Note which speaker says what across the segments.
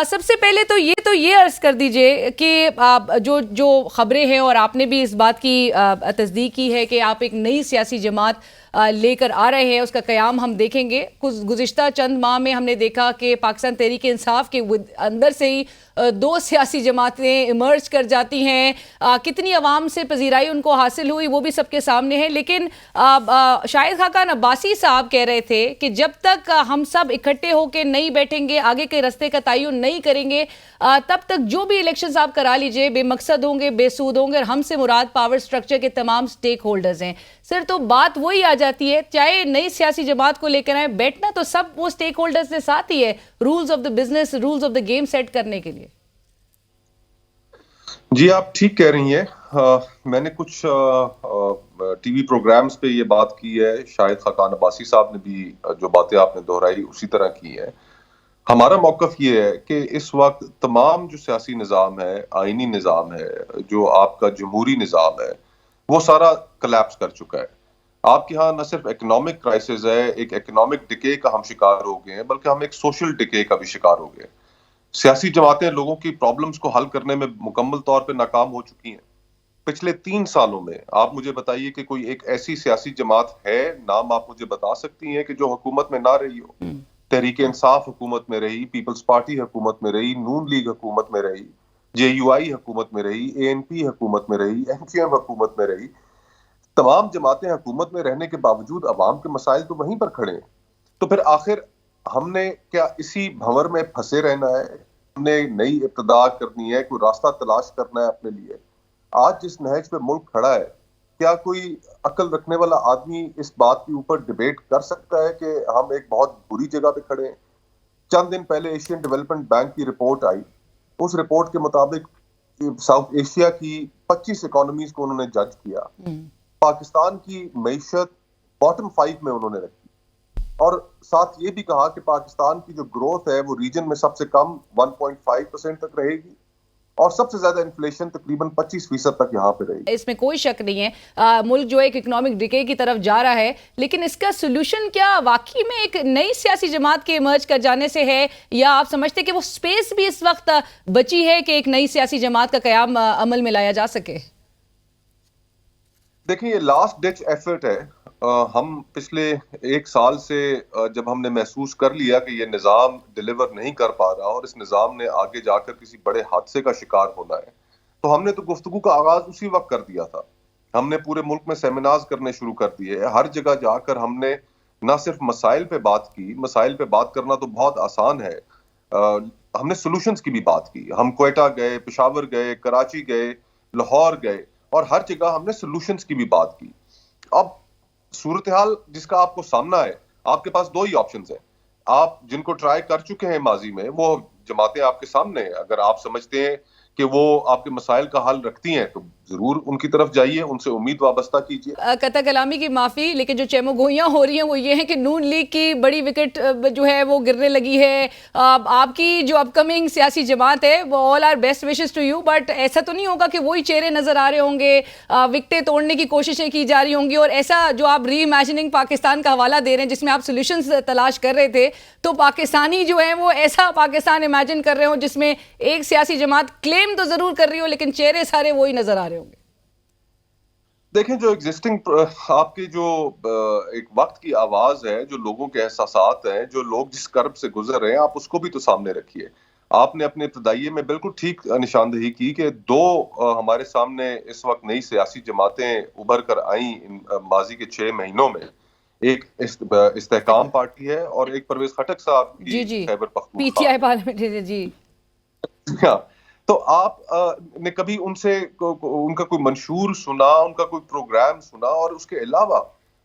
Speaker 1: سب سے پہلے تو یہ عرض کر دیجئے کہ جو خبریں ہیں، اور آپ نے بھی اس بات کی تصدیق کی ہے کہ آپ ایک نئی سیاسی جماعت لے کر آ رہے ہیں، اس کا قیام ہم دیکھیں گے. گزشتہ چند ماہ میں ہم نے دیکھا کہ پاکستان تحریک انصاف کے اندر سے ہی دو سیاسی جماعتیں ایمرج کر جاتی ہیں. کتنی عوام سے پذیرائی ان کو حاصل ہوئی وہ بھی سب کے سامنے ہے. لیکن شاہد خاقان عباسی صاحب کہہ رہے تھے کہ جب تک ہم سب اکٹھے ہو کے نہیں بیٹھیں گے، آگے کے راستے کا تعین نہیں کریں گے، تب تک جو بھی الیکشنز آپ کرا لیجئے بے مقصد ہوں گے، بے سود ہوں گے. اور ہم سے مراد پاور سٹرکچر کے تمام سٹیک ہولڈرز ہیں. سر تو بات وہی آ جاتی ہے، چاہے نئی سیاسی جماعت کو لے کر آئیں، بیٹھنا تو سب وہ سٹیک ہولڈرز کے ساتھ ہی ہے، rules of the business, rules of the game set کرنے کے لیے.
Speaker 2: جی آپ ٹھیک کہہ رہی ہیں. میں نے کچھ ٹی وی پروگرامز پہ یہ بات کی ہے. شاہد خاقان عباسی صاحب نے بھی جو باتیں آپ نے دہرائی اسی طرح کی ہے. ہمارا موقف یہ ہے کہ اس وقت تمام جو سیاسی نظام ہے، آئینی نظام ہے، جو آپ کا جمہوری نظام ہے، وہ سارا کلیپس کر چکا ہے. آپ کے ہاں نہ صرف اکنامک کرائسس ہے، ایک اکنامک ڈکے کا ہم شکار ہو گئے ہیں، بلکہ ہم ایک سوشل ڈکے کا بھی شکار ہو گئے ہیں. سیاسی جماعتیں لوگوں کی پرابلمز کو حل کرنے میں مکمل طور پہ ناکام ہو چکی ہیں. پچھلے 3 سالوں میں آپ مجھے بتائیے کہ کوئی ایک ایسی سیاسی جماعت ہے، نام آپ مجھے بتا سکتی ہیں کہ جو حکومت میں نہ رہی ہو؟ تحریک انصاف حکومت میں رہی، پیپلز پارٹی حکومت میں رہی، نون لیگ حکومت میں رہی، جے یو آئی حکومت میں رہی، اے این پی حکومت میں رہی، ایم کیو ایم حکومت میں رہی. تمام جماعتیں حکومت میں رہنے کے باوجود عوام کے مسائل تو وہیں پر کھڑے ہیں. تو پھر آخر ہم نے کیا اسی بھنور میں پھنسے رہنا ہے؟ ہم نے نئی ابتدا کرنی ہے، کوئی راستہ تلاش کرنا ہے اپنے لیے. آج جس نہج پہ ملک کھڑا ہے، کیا کوئی عقل رکھنے والا آدمی اس بات کے اوپر ڈیبیٹ کر سکتا ہے کہ ہم ایک بہت بری جگہ پہ کھڑے ہیں؟ چند دن پہلے ایشین ڈیولپمنٹ بینک کی رپورٹ آئی. اس رپورٹ کے مطابق ساؤتھ ایشیا کی 25 اکانومیز کو انہوں نے جج کیا. پاکستان کی معیشت باٹم 5 میں انہوں نے رکھی، اور ساتھ یہ بھی کہا کہ پاکستان کی جو گروتھ ہے وہ ریجن میں سب سے کم 1.5% تک رہے گی، اور سب سے زیادہ انفلیشن تقریباً 25% تک یہاں پہ رہے گی.
Speaker 1: اس میں کوئی شک نہیں ہے ملک جو ایک اکنامک ڈکے کی طرف جا رہا ہے. لیکن اس کا سلوشن کیا واقعی میں ایک نئی سیاسی جماعت کے ایمرج کر جانے سے ہے، یا آپ سمجھتے ہیں کہ وہ سپیس بھی اس وقت بچی ہے کہ ایک نئی سیاسی جماعت کا قیام عمل میں لایا جا سکے؟
Speaker 2: دیکھیں یہ لاسٹ ڈچ ایفرٹ ہے. ہم پچھلے 1 سال سے جب ہم نے محسوس کر لیا کہ یہ نظام ڈیلیور نہیں کر پا رہا اور اس نظام نے آگے جا کر کسی بڑے حادثے کا شکار ہونا ہے، تو ہم نے تو گفتگو کا آغاز اسی وقت کر دیا تھا. ہم نے پورے ملک میں سیمینارز کرنے شروع کر دیے. ہر جگہ جا کر ہم نے نہ صرف مسائل پہ بات کی، مسائل پہ بات کرنا تو بہت آسان ہے، ہم نے سولوشنز کی بھی بات کی. ہم کوئٹہ گئے، پشاور گئے، کراچی گئے، لاہور گئے، اور ہر جگہ ہم نے سولوشنز کی بھی بات کی. اب صورتحال جس کا آپ کو سامنا ہے، آپ کے پاس 2 ہی آپشنز ہیں. آپ جن کو ٹرائی کر چکے ہیں ماضی میں، وہ جماعتیں آپ کے سامنے ہیں. اگر آپ سمجھتے ہیں کہ وہ آپ کے مسائل کا حل رکھتی ہیں تو ضرور ان کی طرف جائیے، ان سے امید وابستہ کیجیے.
Speaker 1: قطع کلامی کی معافی، لیکن جو چیمو گوئیاں ہو رہی ہیں وہ یہ ہیں کہ نون لیگ کی بڑی وکٹ جو ہے وہ گرنے لگی ہے. آپ کی جو اپ کمنگ سیاسی جماعت ہے وہ all are best wishes to you, but ایسا تو نہیں ہوگا کہ وہی چہرے نظر آ رہے ہوں گے، وکٹیں توڑنے کی کوششیں کی جا رہی ہوں گی، اور ایسا جو آپ ری امیجننگ پاکستان کا حوالہ دے رہے ہیں جس میں آپ سولوشنز تلاش کر رہے تھے، تو پاکستانی جو ہیں وہ ایسا پاکستان امیجن کر رہے ہوں جس میں ایک سیاسی جماعت کلیم تو ضرور کر رہی ہو لیکن چہرے سارے وہی نظر آ رہے ہوں گے.
Speaker 2: دیکھیں جو ایگزسٹنگ آپ کی جو ایک وقت کی آواز ہے، جو لوگوں کے احساسات ہیں، جو لوگ جس کرب سے گزر رہے ہیں، آپ اس کو بھی تو سامنے رکھیے. آپ نے اپنے ابتدائیے میں بالکل ٹھیک نشاندہی کی کہ 2 ہمارے سامنے اس وقت نئی سیاسی جماعتیں ابھر کر آئیں ماضی کے 6 مہینوں میں. ایک استحکام پارٹی ہے اور ایک پرویز خٹک صاحب کی خیبر پختونخوا
Speaker 1: پی ٹی آئی پارلیمنٹ. جی
Speaker 2: تو آپ نے کبھی ان سے ان کا کوئی منشور سنا، ان کا کوئی پروگرام سنا؟ اور اس کے علاوہ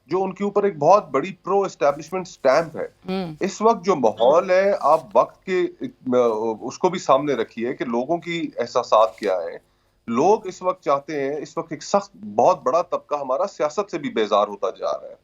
Speaker 2: جو ان کے اوپر ایک بہت بڑی پرو اسٹیبلشمنٹ سٹیمپ ہے. اس وقت جو ماحول ہے، آپ وقت کے اس کو بھی سامنے رکھیے کہ لوگوں کی احساسات کیا ہیں. لوگ اس وقت چاہتے ہیں، اس وقت ایک سخت بہت بڑا طبقہ ہمارا سیاست سے بھی بیزار ہوتا جا رہا ہے.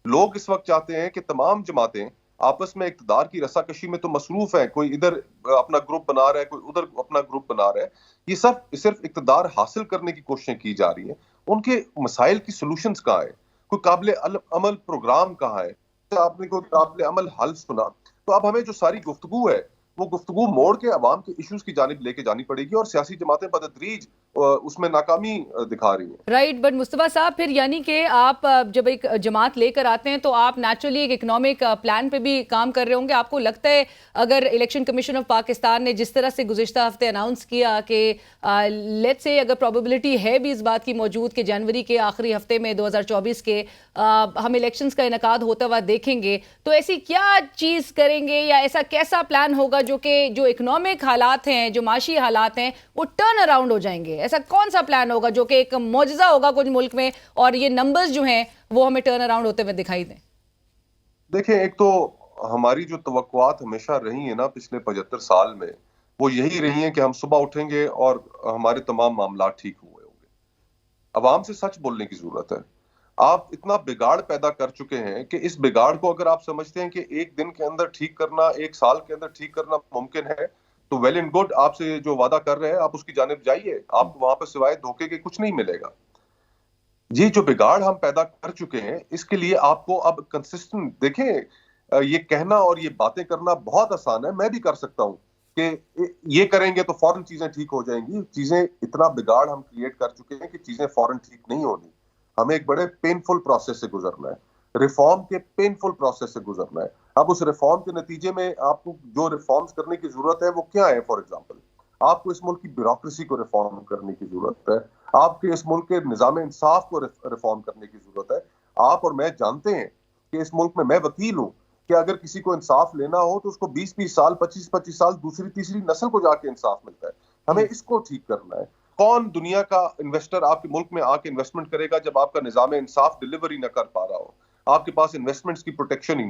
Speaker 2: لوگ اس وقت چاہتے ہیں کہ تمام جماعتیں آپس میں اقتدار کی رساکشی میں تو مصروف ہیں، کوئی ادھر اپنا گروپ بنا رہا ہے، کوئی ادھر اپنا گروپ بنا رہا ہے. یہ سب صرف اقتدار حاصل کرنے کی کوششیں کی جا رہی ہیں. ان کے مسائل کی سولوشنز کہاں ہیں؟ کوئی قابل عمل پروگرام کہاں ہے؟ آپ نے کوئی قابل عمل حل سنا؟ تو اب ہمیں جو ساری گفتگو ہے وہ گفتگو موڑ کے عوام کے ایشوز کی جانب لے کے جانی پڑے گی، اور سیاسی جماعتیں بتدریج اس میں ناکامی دکھا رہی ہیں۔
Speaker 1: رائٹ، بٹ مصطفیٰ صاحب پھر یعنی کہ آپ جب ایک جماعت لے کر آتے ہیں تو آپ نیچرلی ایک اکنامک پلان پہ بھی کام کر رہے ہوں گے۔ آپ کو لگتا ہے اگر الیکشن کمیشن آف پاکستان نے جس طرح سے گزشتہ ہفتے اناؤنس کیا کہ لیٹس سے اگر پروبیبلٹی ہے بھی اس بات کی موجود کہ جنوری کے آخری ہفتے میں 2024 کے ہم الیکشنز کا انعقاد ہوتا ہوا دیکھیں گے، تو ایسی کیا چیز کریں گے یا ایسا کیسا پلان ہوگا جو کہ جو اکنامک حالات ہیں، جو معاشی حالات ہیں، وہ ٹرن اراؤنڈ ہو جائیں گے؟ ایسا کون سا پلان ہوگا جو کہ ایک معجزہ ہوگا کچھ ملک میں اور یہ نمبرز جو ہیں وہ ہمیں ٹرن اراؤنڈ ہوتے ہوئے دکھائی دیں؟
Speaker 2: دیکھیں، ایک تو ہماری جو توقعات ہمیشہ رہی ہیں نا پچھلے 75 سال میں، وہ یہی رہی ہیں کہ ہم صبح اٹھیں گے اور ہمارے تمام معاملات ٹھیک ہوئے ہوں گے۔ عوام سے سچ بولنے کی ضرورت ہے۔ آپ اتنا بگاڑ پیدا کر چکے ہیں کہ اس بگاڑ کو اگر آپ سمجھتے ہیں کہ ایک دن کے اندر ٹھیک کرنا، ایک سال کے اندر ٹھیک کرنا ممکن ہے، تو ویل اینڈ گڈ، آپ سے جو وعدہ کر رہے ہیں آپ اس کی جانب جائیے، آپ کو وہاں پہ سوائے دھوکے کے کچھ نہیں ملے گا۔ یہ جو بگاڑ ہم پیدا کر چکے ہیں، اس کے لیے آپ کو اب کنسسٹنٹ دیکھیں، یہ کہنا اور یہ باتیں کرنا بہت آسان ہے، میں بھی کر سکتا ہوں کہ یہ کریں گے تو فوراً چیزیں ٹھیک ہو جائیں گی۔ چیزیں اتنا بگاڑ ہم کریٹ کر چکے ہیں کہ چیزیں فوراً ٹھیک نہیں ہونی۔ ہمیں ایک بڑے پینفل پروسیس سے گزرنا ہے، ریفارم کے پینفل پروسیس سے گزرنا ہے۔ اب اس ریفارم کے نتیجے میں آپ کو جو ریفارمز کرنے کی ضرورت ہے وہ کیا ہے؟ فار ایگزامپل، آپ کو اس ملک کی بیوروکریسی کو ریفارم کرنے کی ضرورت ہے، آپ کے اس ملک کے نظام انصاف کو ریفارم کرنے کی ضرورت ہے۔ آپ اور میں جانتے ہیں کہ اس ملک میں وکیل ہوں کہ اگر کسی کو انصاف لینا ہو تو اس کو 20 سال 25 سال دوسری تیسری نسل کو جا کے انصاف ملتا ہے۔ ہمیں اس کو ٹھیک کرنا ہے۔ کون دنیا کا انویسٹر آپ کے ملک میں آ کے انویسٹمنٹ کرے گا جب آپ کا نظام انصاف ڈلیوری نہ کر پا رہا ہو، آپ کے پاس انویسٹمنٹس کی پروٹیکشن ہی نہ